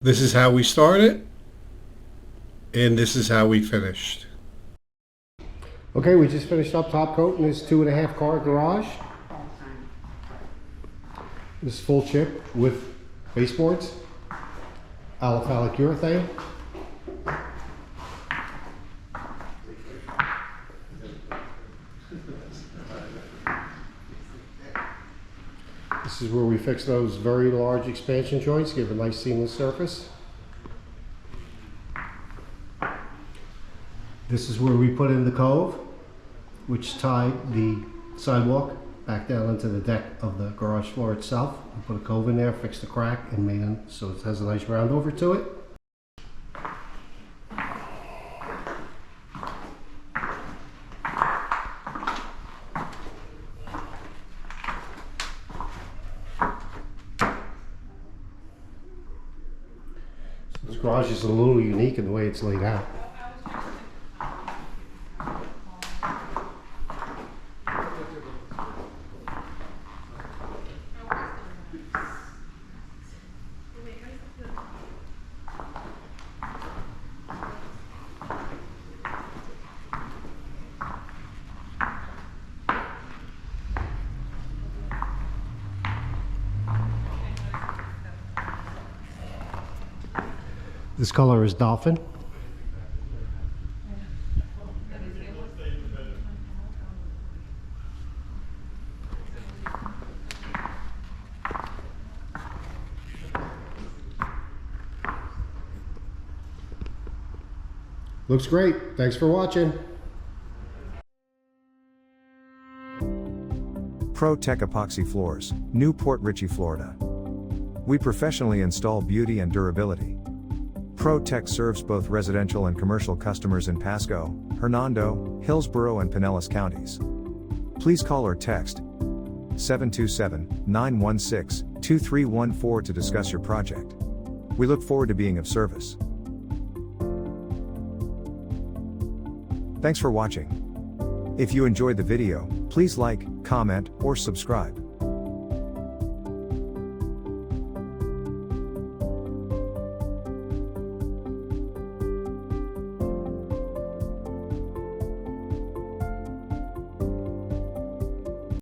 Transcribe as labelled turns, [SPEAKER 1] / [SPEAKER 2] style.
[SPEAKER 1] This is how we started, and this is how we finished. Okay, we just finished up top coat in this 2.5 car garage. This is full chip with baseboards, aliphatic urethane. This is where we fix those very large expansion joints, give a nice seamless surface. This is where we put in the cove, which tied the sidewalk back down into the deck of the garage floor itself. We put a cove in there, fixed the crack, and made it so it has a nice round over to it. This garage is a little unique in the way it's laid out. This color is Dolphin. Looks great. Thanks for watching.
[SPEAKER 2] Pro Tech Epoxy Floors, Newport Richey, Florida. We professionally install beauty and durability. Pro Tech serves both residential and commercial customers in Pasco, Hernando, Hillsborough and Pinellas counties. Please call or text 727-916-2314 to discuss your project. We look forward to being of service. Thanks for watching. If you enjoyed the video, please like, comment, or subscribe.